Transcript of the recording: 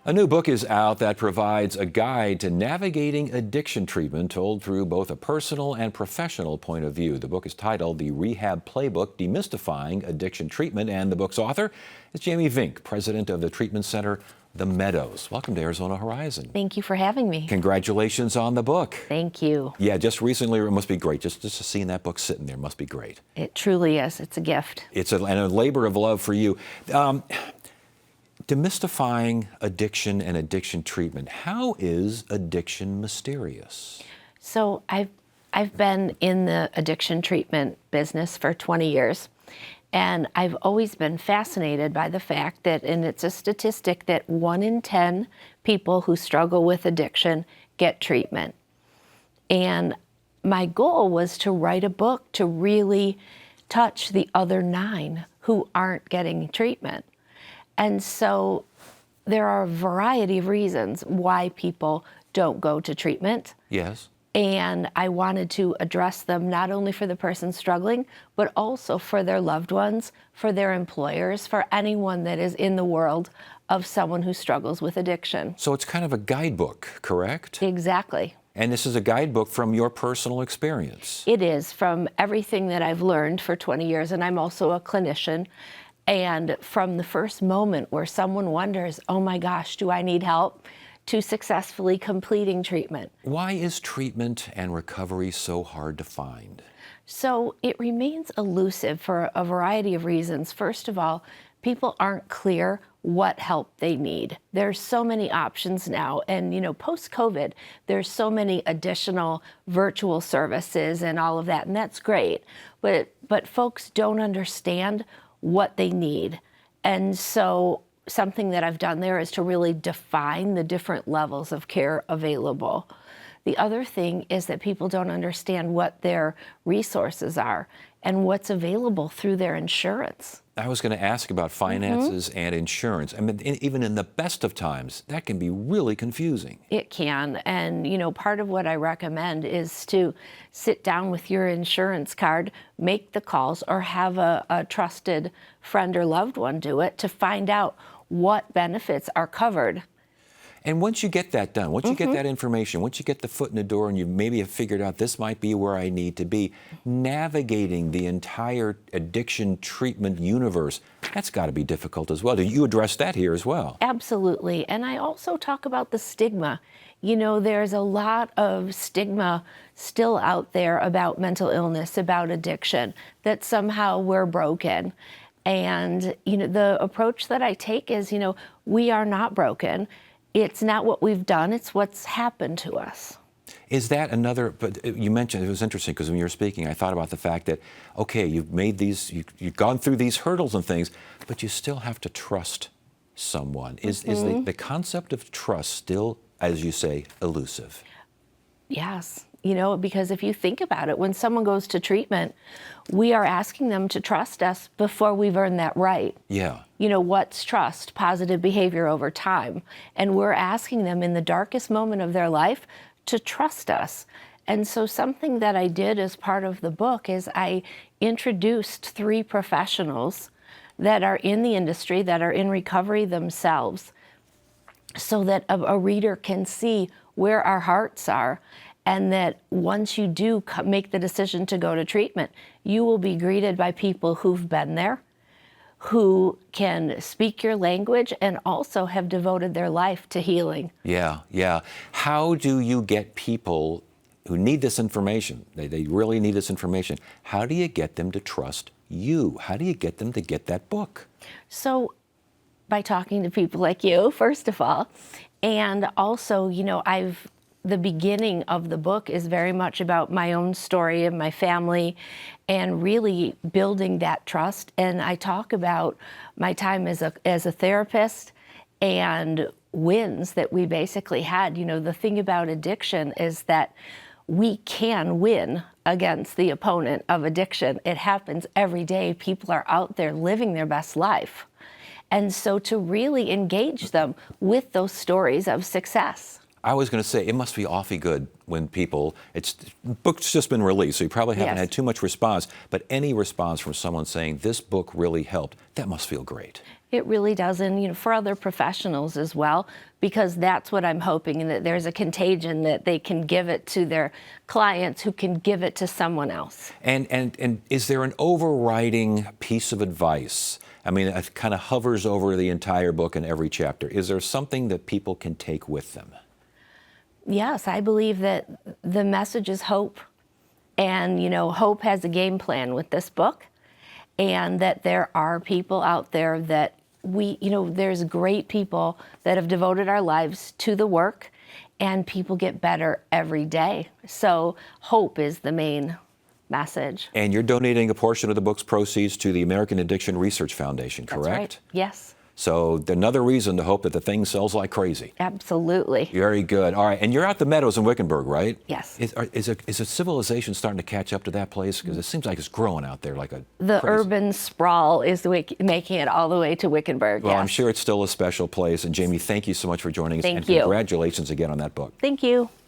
A new book is out that provides a guide to navigating addiction treatment told through both a personal and professional point of view. The book is titled The Rehab Playbook, Demystifying Addiction Treatment, and the book's author is Jamie Vink, president of the treatment center, The Meadows. Welcome to Arizona Horizon. Thank you for having me. Congratulations on the book. Thank you. Yeah, just recently, it must be great. Just seeing that book sitting there must be great. It truly is. It's a gift. It's a labor of love for you. Demystifying addiction and addiction treatment. How is addiction mysterious? So I've been in the addiction treatment business for 20 years, and I've always been fascinated by the fact that, and it's a statistic, that 1 in 10 people who struggle with addiction get treatment. And my goal was to write a book to really touch the other 9 who aren't getting treatment. And so there are a variety of reasons why people don't go to treatment. Yes. And I wanted to address them not only for the person struggling, but also for their loved ones, for their employers, for anyone that is in the world of someone who struggles with addiction. So it's kind of a guidebook, correct? Exactly. And this is a guidebook from your personal experience. It is, from everything that I've learned for 20 years, and I'm also a clinician. And from the first moment where someone wonders, oh my gosh, do I need help, to successfully completing treatment. Why is treatment and recovery so hard to find? So it remains elusive for a variety of reasons. First of all, people aren't clear what help they need. There's so many options now, and post-COVID, there's so many additional virtual services and all of that, and that's great. But folks don't understand what they need. And so something that I've done there is to really define the different levels of care available. The other thing is that people don't understand what their resources are and what's available through their insurance. I was going to ask about finances and insurance. I mean, even in the best of times, that can be really confusing. It can. And, part of what I recommend is to sit down with your insurance card, make the calls, or have a trusted friend or loved one do it to find out what benefits are covered. And once you get that done, once you get that information, once you get the foot in the door and you maybe have figured out this might be where I need to be, navigating the entire addiction treatment universe, that's got to be difficult as well. Do you address that here as well? Absolutely. And I also talk about the stigma. There's a lot of stigma still out there about mental illness, about addiction, that somehow we're broken. And, the approach that I take is, we are not broken. It's not what we've done, it's what's happened to us. Is that another, but you mentioned, it was interesting because when you were speaking, I thought about the fact that, okay, you've made these, you've gone through these hurdles and things, but you still have to trust someone. Is the concept of trust still, as you say, elusive? Yes. Because if you think about it, when someone goes to treatment, we are asking them to trust us before we've earned that right. Yeah. What's trust? Positive behavior over time. And we're asking them in the darkest moment of their life to trust us. And so something that I did as part of the book is I introduced 3 professionals that are in the industry, that are in recovery themselves, so that a reader can see where our hearts are. And that once you do make the decision to go to treatment, you will be greeted by people who've been there, who can speak your language, and also have devoted their life to healing. Yeah, yeah. How do you get people who need this information, they really need this information, how do you get them to trust you? How do you get them to get that book? So by talking to people like you, first of all, and also, the beginning of the book is very much about my own story and my family and really building that trust. And I talk about my time as a therapist and wins that we basically had. The thing about addiction is that we can win against the opponent of addiction. It happens every day. People are out there living their best life. And so to really engage them with those stories of success. I was going to say, it must be awfully good when people, book's just been released, so you probably haven't had too much response, but any response from someone saying, this book really helped, that must feel great. It really does, and for other professionals as well, because that's what I'm hoping, and that there's a contagion that they can give it to their clients who can give it to someone else. And is there an overriding piece of advice? I mean, it kind of hovers over the entire book and every chapter. Is there something that people can take with them? Yes, I believe that the message is hope, and hope has a game plan with this book, and that there are people out there that there's great people that have devoted our lives to the work, and people get better every day. So hope is the main message. And you're donating a portion of the book's proceeds to the American Addiction Research Foundation, correct? That's right. Yes. So another reason to hope that the thing sells like crazy. Absolutely. Very good. All right, and you're out the Meadows in Wickenburg, right? Yes. Is a civilization starting to catch up to that place? Because it seems like it's growing out there like a The crazy. urban sprawl is making it all the way to Wickenburg. Well, yes. I'm sure it's still a special place. And Jamie, thank you so much for joining us. Thank and you. Congratulations again on that book. Thank you.